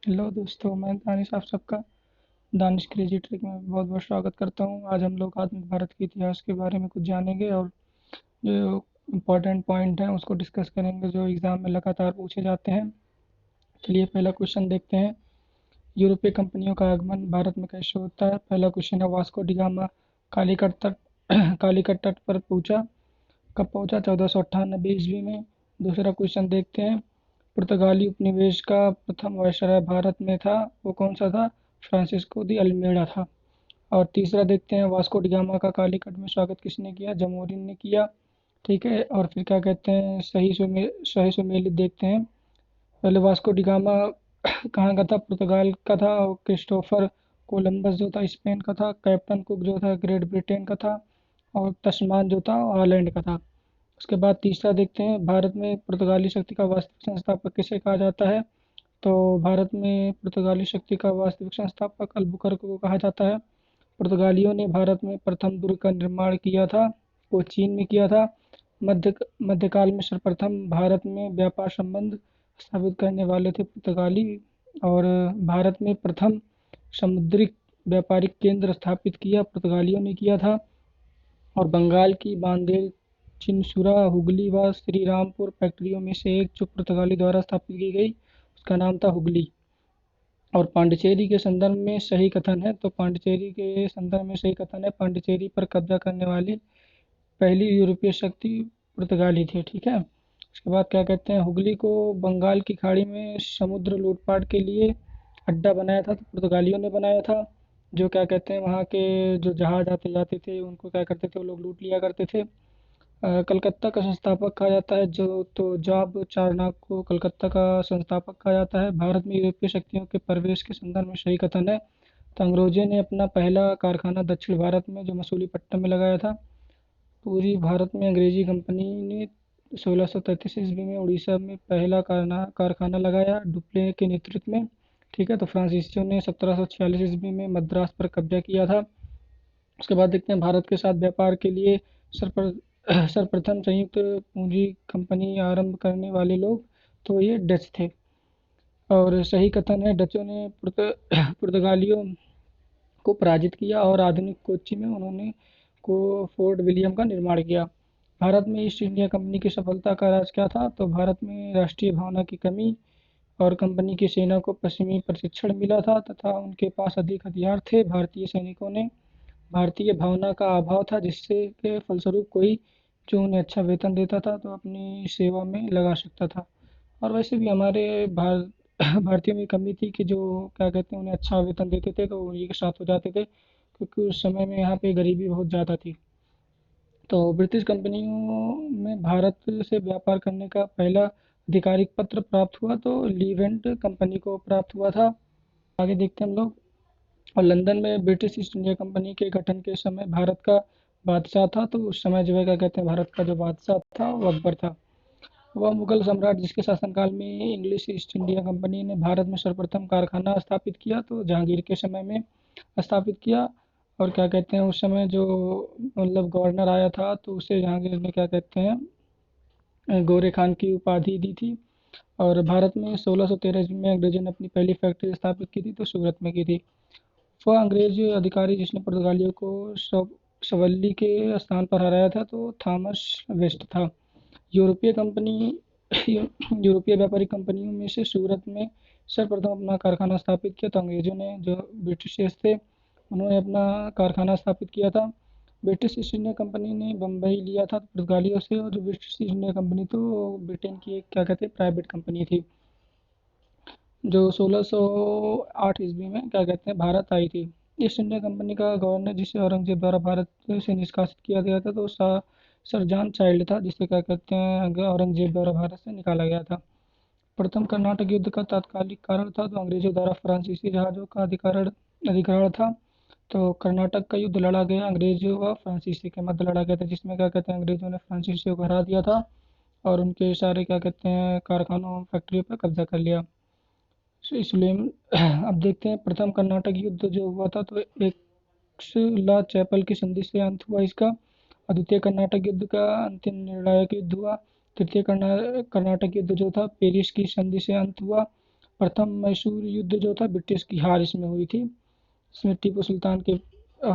Hello दोस्तों, मैं दानिश आप सबका दानिश क्रेजी ट्रिक में बहुत बहुत स्वागत करता हूँ। आज हम लोग आधुनिक भारत के इतिहास के बारे में कुछ जानेंगे और जो इम्पोर्टेंट पॉइंट हैं उसको डिस्कस करेंगे जो एग्ज़ाम में लगातार पूछे जाते हैं। चलिए पहला क्वेश्चन देखते हैं। यूरोपीय कंपनियों का आगमन भारत में कैसे होता है? पहला क्वेश्चन है, वास्को डी गामा कालीकट तट कालीकट तट पर पहुंचा। कब पहुंचा? 1498 ईस्वी में। दूसरा क्वेश्चन देखते हैं। पुर्तगाली उपनिवेश का प्रथम वायसराय भारत में था, वो कौन सा था? फ्रांसिस्को दी अल्मेडा था। और तीसरा देखते हैं, वास्को डी गामा का कालीकट में स्वागत किसने किया? जमोरिन ने किया। ठीक है, और फिर क्या कहते हैं, सही सुमेलित देखते हैं। पहले वास्को डी गामा कहाँ का था? पुर्तगाल का था। और क्रिस्टोफर कोलंबस जो था स्पेन का था। कैप्टन कुक जो था ग्रेट ब्रिटेन का था। और तस्मान जो था हॉलैंड का था। उसके बाद तीसरा देखते हैं, भारत में पुर्तगाली शक्ति का वास्तविक संस्थापक किसे कहा जाता है? तो भारत में पुर्तगाली शक्ति का वास्तविक संस्थापक अल्बुकर्क को कहा जाता है। पुर्तगालियों ने भारत में प्रथम दुर्ग का निर्माण किया था, वो चीन में किया था। मध्यकाल में सर्वप्रथम भारत में व्यापार संबंध स्थापित करने वाले थे पुर्तगाली। और भारत में प्रथम समुद्री व्यापारिक केंद्र स्थापित किया पुर्तगालियों ने किया था। और बंगाल की बांदेल, चिनसुरा, हुगली व श्रीरामपुर फैक्ट्रियों में से एक जो पुर्तगाली द्वारा स्थापित की गई उसका नाम था हुगली। और पांडिचेरी के संदर्भ में सही कथन है, तो पांडिचेरी के संदर्भ में सही कथन है, पांडिचेरी पर कब्जा करने वाली पहली यूरोपीय शक्ति पुर्तगाली थी। ठीक है। उसके बाद क्या कहते हैं, हुगली को बंगाल की खाड़ी में समुद्र लूटपाट के लिए अड्डा बनाया था, तो पुर्तगालियों ने बनाया था। जो क्या कहते हैं, वहाँ के जो जहाज आते जाते थे उनको क्या करते थे, वो लोग लूट लिया करते थे। कलकत्ता का संस्थापक कहा जाता है जो, तो जॉब चारनाक को कलकत्ता का संस्थापक कहा जाता है। भारत में यूरोपीय शक्तियों के प्रवेश के संदर्भ में सही कथन है, तो अंग्रेजों ने अपना पहला कारखाना दक्षिण भारत में जो मसूलीपट्टनम में लगाया था। पूरी भारत में अंग्रेजी कंपनी ने 1633 ईस्वी में उड़ीसा में पहला कारखाना लगाया डुप्ले के नेतृत्व में। ठीक है, तो फ्रांसीसियों ने 1746 ईस्वी में मद्रास पर कब्जा किया था। उसके बाद देखते हैं, भारत के साथ व्यापार के लिए सर्वप्र सर्वप्रथम संयुक्त पूंजी कंपनी आरंभ करने वाले लोग, तो ये डच थे। और सही कथन है, डचों ने पुर्तगालियों को पराजित किया और आधुनिक कोच्चि में उन्होंने को फोर्ट विलियम का निर्माण किया। भारत में ईस्ट इंडिया कंपनी की सफलता का राज क्या था? तो भारत में राष्ट्रीय भावना की कमी और कंपनी की सेना को पश्चिमी प्रशिक्षण मिला था तथा उनके पास अधिक हथियार थे। भारतीय सैनिकों ने भारतीय भावना का अभाव था, जिससे के फलस्वरूप कोई जो उन्हें अच्छा वेतन देता था तो अपनी सेवा में लगा सकता था। और वैसे भी हमारे भारतीयों में कमी थी कि जो क्या कहते हैं, उन्हें अच्छा वेतन देते थे तो उन्हीं के साथ हो जाते थे, क्योंकि उस समय में यहाँ पे गरीबी बहुत ज़्यादा थी। तो ब्रिटिश कंपनियों में भारत से व्यापार करने का पहला आधिकारिक पत्र प्राप्त हुआ तो लीवेंट कंपनी को प्राप्त हुआ था। आगे देखते हैं हम लोग। और लंदन में ब्रिटिश ईस्ट इंडिया कंपनी के गठन के समय भारत का बादशाह था, तो उस समय जो है क्या कहते हैं, भारत का जो बादशाह था वो अकबर था। वह मुगल सम्राट जिसके शासनकाल में इंग्लिश ईस्ट इंडिया कंपनी ने भारत में सर्वप्रथम कारखाना स्थापित किया, तो जहांगीर के समय में स्थापित किया। और क्या कहते हैं, उस समय जो मतलब गवर्नर आया था तो उसे जहांगीर ने क्या कहते हैं, गोरे खान की उपाधि दी थी। और भारत में 1613 ईस्वी में अंग्रेजों ने अपनी पहली फैक्ट्री स्थापित की थी, तो सूरत में की थी। वह अंग्रेज अधिकारी जिसने पुर्तगालियों को सवल्ली के स्थान पर हराया था तो थॉमस वेस्ट था। यूरोपीय कंपनी यूरोपीय व्यापारिक कंपनियों में से सूरत में सर्वप्रथम अपना कारखाना स्थापित किया, तो अंग्रेजों ने जो ब्रिटिशर्स थे उन्होंने अपना कारखाना स्थापित किया था। ब्रिटिश ईस्ट इंडिया कंपनी ने बम्बई लिया था पुर्तगालियों से, और जो ब्रिटिश ईस्ट इंडिया कंपनी तो ब्रिटेन की एक क्या कहते हैं प्राइवेट कंपनी थी, जो 1608 ईस्वी में क्या कहते हैं भारत आई थी। ईस्ट इंडिया कंपनी का गवर्नर जिसे औरंगजेब द्वारा भारत से निष्कासित किया गया था तो सर जॉन चाइल्ड था, जिसे क्या कहते हैं औरंगजेब द्वारा भारत से निकाला गया था। प्रथम कर्नाटक युद्ध का तात्कालिक कारण था तो अंग्रेजों द्वारा फ्रांसीसी जहाज़ों का अधिग्रहण था। तो कर्नाटक का युद्ध लड़ा गया अंग्रेजों व फ्रांसीसी के मध्य लड़ा गया था, जिसमें क्या कहते हैं अंग्रेजों ने फ्रांसीसियों को हरा दिया था और उनके सारे क्या कहते हैं कारखानों फैक्ट्रियों पर कब्जा कर लिया। इसलिए अब देखते हैं, प्रथम कर्नाटक युद्ध जो हुआ था तो एक ला चैपल की संधि से अंत हुआ इसका। और द्वितीय कर्नाटक युद्ध का अंतिम निर्णायक युद्ध हुआ। तृतीय कर्नाटक युद्ध जो था पेरिस की संधि से अंत हुआ। प्रथम मैसूर युद्ध जो था ब्रिटिश की हार इसमें हुई थी। इसमें टीपू सुल्तान के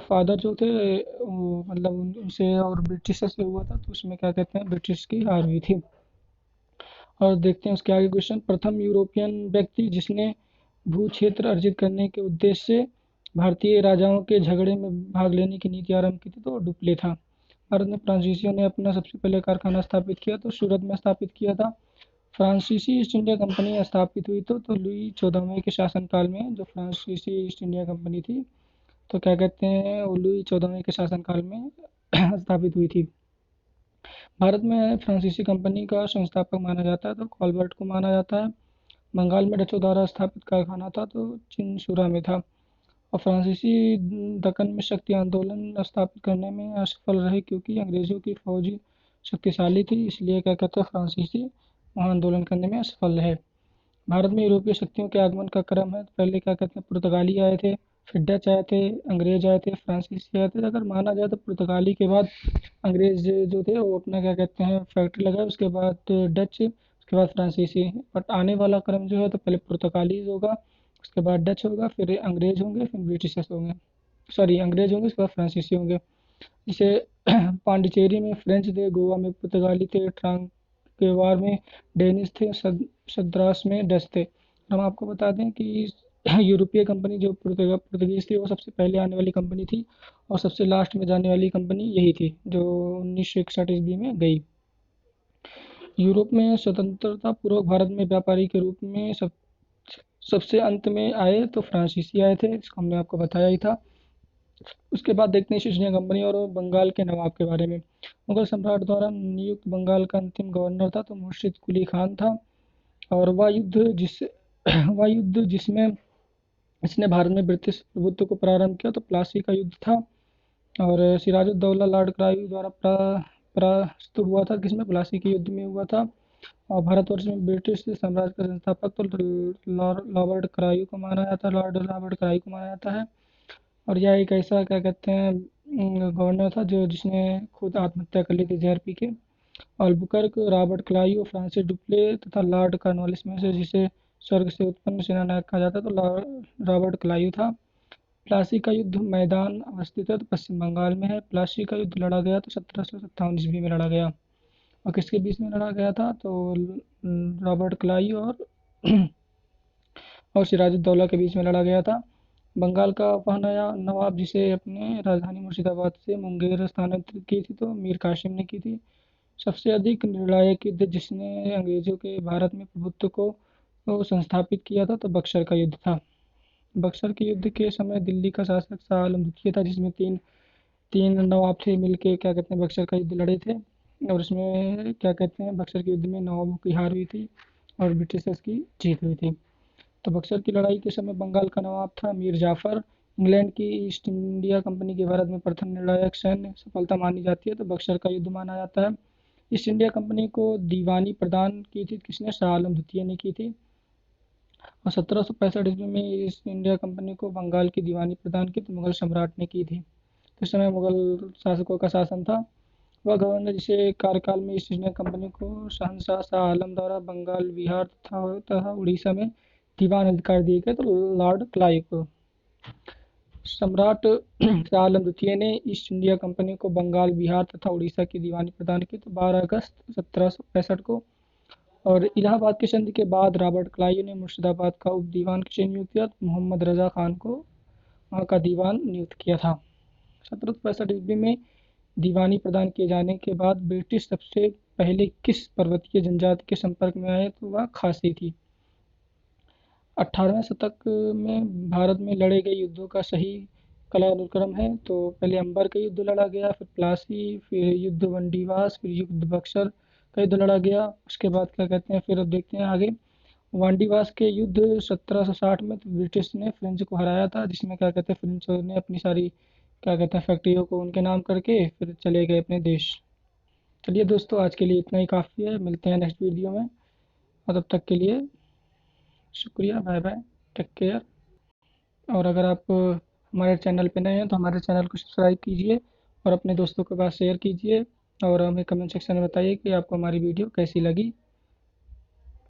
फादर जो थे मतलब उनसे और ब्रिटिश से हुआ था, तो उसमें क्या कहते हैं ब्रिटिश की हार हुई थी। और देखते हैं उसके आगे क्वेश्चन। प्रथम यूरोपियन व्यक्ति जिसने भू क्षेत्र अर्जित करने के उद्देश्य से भारतीय राजाओं के झगड़े में भाग लेने की नीति आरंभ की थी, तो डुप्ले था। भारत में फ्रांसीसियों ने अपना सबसे पहले कारखाना स्थापित किया तो सूरत में स्थापित किया था। फ्रांसीसी ईस्ट इंडिया कंपनी स्थापित हुई तो लुई 14वें के शासनकाल में जो फ्रांसीसी ईस्ट इंडिया कंपनी थी, तो क्या कहते हैं वो लुई 14वें के शासनकाल में स्थापित हुई थी। भारत में फ्रांसीसी कंपनी का संस्थापक माना जाता है तो कॉलबर्ट को माना जाता है। बंगाल में डचों द्वारा स्थापित कारखाना था तो चिनसुरा में था। और फ्रांसीसी दक्कन में शक्ति आंदोलन स्थापित करने में असफल रहे क्योंकि अंग्रेजों की फौज शक्तिशाली थी, इसलिए क्या कहते हैं फ्रांसीसी वहाँ आंदोलन करने में असफल रहे। भारत में यूरोपीय शक्तियों के आगमन का क्रम है। पहले क्या कहते हैं पुर्तगाली आए थे, फिर डच आए थे, अंग्रेज आए थे, फ्रांसीसी आए थे। अगर माना जाए तो पुर्तगाली के बाद अंग्रेज जो थे वो अपना क्या कहते हैं फैक्ट्री लगाए, उसके बाद डच, उसके बाद फ्रांसीसी। बट आने वाला क्रम जो है तो पहले पुर्तगालीज होगा, उसके बाद डच होगा, फिर अंग्रेज होंगे, फिर ब्रिटिशर्स होंगे। सॉरी अंग्रेज होंगे, उसके बाद फ्रांसीसी होंगे। जैसे पांडिचेरी में फ्रेंच थे, गोवा में पुर्तगाली थे, ट्रांकेवार में डेनिश थे, सद्रास में डच थे। हम आपको बता दें कि यूरोपीय कंपनी जो पुर्तगीज थी वो सबसे पहले आने वाली कंपनी थी और सबसे लास्ट में जाने वाली कंपनी यही थी जो 1961 ईस्वी में गई। यूरोप में स्वतंत्रता पूर्वक भारत में व्यापारी के रूप में सबसे अंत में आए तो फ्रांसीसी आए थे, इसको हमने आपको बताया ही था। उसके बाद देखते हैं ईस्ट इंडिया कंपनी और बंगाल के नवाब के बारे में। मुगल सम्राट द्वारा नियुक्त बंगाल का अंतिम गवर्नर था तो मुर्शिद कुली खान था। और वह युद्ध जिसमें इसने भारत में ब्रिटिश प्रभुत्व को प्रारंभ किया तो प्लासी का युद्ध था। और सिराजुद्दौला लॉर्ड क्रायू द्वारा परास्त हुआ था, किसमें प्लासी के युद्ध में हुआ था। और भारतवर्ष में ब्रिटिश साम्राज्य का संस्थापक तो लॉर्ड क्रायू को माना जाता है, लॉर्ड रॉबर्ट क्रायू को माना जाता है। और यह एक ऐसा क्या कहते हैं गवर्नर था जो जिसने खुद आत्महत्या कर ली थी जहर पी के। Albuquerque, Robert Clive, Francis Dupleix तथा लॉर्ड कॉर्नवालिस में से जिसे स्वर्ग से उत्पन्न सेनानायक कहा जाता तो रॉबर्ट क्लाइव था। प्लासी का युद्ध मैदान अवस्थित है तो पश्चिम बंगाल में है। प्लासी का युद्ध लड़ा गया तो 1757 ईस्वी में लड़ा गया। और किसके बीच में लड़ा गया था तो रॉबर्ट क्लाइव और सिराजुद्दौला के बीच में लड़ा गया था। बंगाल का वह नया नवाब जिसे अपने राजधानी मुर्शिदाबाद से मुंगेर स्थानांतरित की थी तो मीर कासिम ने की थी। सबसे अधिक निर्णायक युद्ध जिसने अंग्रेजों के भारत में प्रभुत्व को संस्थापित किया था तो बक्सर का युद्ध था। बक्सर के युद्ध के समय दिल्ली का शासक शाह आलम द्वितीय था जिसमें तीन तीन नवाब थे मिलके क्या कहते हैं बक्सर का युद्ध लड़े थे। और इसमें क्या कहते हैं बक्सर के युद्ध में नवाबों की हार हुई थी और ब्रिटिशर्स की जीत हुई थी। तो बक्सर की लड़ाई के समय बंगाल का नवाब था मीर जाफर। इंग्लैंड की ईस्ट इंडिया कंपनी के भारत में प्रथम निर्णायक सैन्य सफलता मानी जाती है तो बक्सर का युद्ध माना जाता है। ईस्ट इंडिया कंपनी को दीवानी प्रदान की थी किसने, शाह आलम द्वितीय ने की थी। और 1765 ईस्वी में ईस्ट इंडिया कंपनी को बंगाल की दीवानी प्रदान की तो मुगल सम्राट ने की थी। तो इस समय मुगल शासकों का शासन था। वह गवर्नर जिसे कार्यकाल में ईस्ट इंडिया कंपनी को शहनशाह शाह आलम द्वारा बंगाल, बिहार तथा उड़ीसा में दीवान अधिकार दिए गए तो लॉर्ड क्लाइव को। सम्राट शाह आलम द्वितीय ने ईस्ट इंडिया कंपनी को बंगाल, बिहार तथा उड़ीसा की दीवानी प्रदान की तो 12 अगस्त 1765 को। और इलाहाबाद के संधि के बाद रॉबर्ट क्लाइव ने मुर्शिदाबाद का उप दीवान किसे नियुक्त किया तो मोहम्मद रजा खान को वहाँ का दीवान नियुक्त किया था। 1765 ईस्वी में दीवानी प्रदान किए जाने के बाद ब्रिटिश सबसे पहले किस पर्वतीय जनजाति के संपर्क में आए तो वह खासी थी। 18वें शतक में भारत में लड़े गए युद्धों का सही कालानुक्रम है तो पहले अंबर का युद्ध लड़ा गया, फिर प्लासी, फिर युद्ध वंडीवास, फिर युद्ध बक्सर का युद्ध लड़ा गया। उसके बाद क्या कहते हैं फिर अब देखते हैं आगे। वांडीवास के युद्ध 1760 में तो ब्रिटिश ने फ्रेंच को हराया था जिसमें क्या कहते हैं फ्रेंच ने अपनी सारी क्या कहते हैं फैक्ट्रियों को उनके नाम करके फिर चले गए अपने देश। चलिए दोस्तों आज के लिए इतना ही काफ़ी है, मिलते हैं नेक्स्ट वीडियो में और तब तक के लिए शुक्रिया, बाय बाय, टेक केयर। और अगर आप हमारे चैनल पे नए हैं तो हमारे चैनल को सब्सक्राइब कीजिए और अपने दोस्तों के पास शेयर कीजिए और हमें कमेंट सेक्शन में बताइए कि आपको हमारी वीडियो कैसी लगी।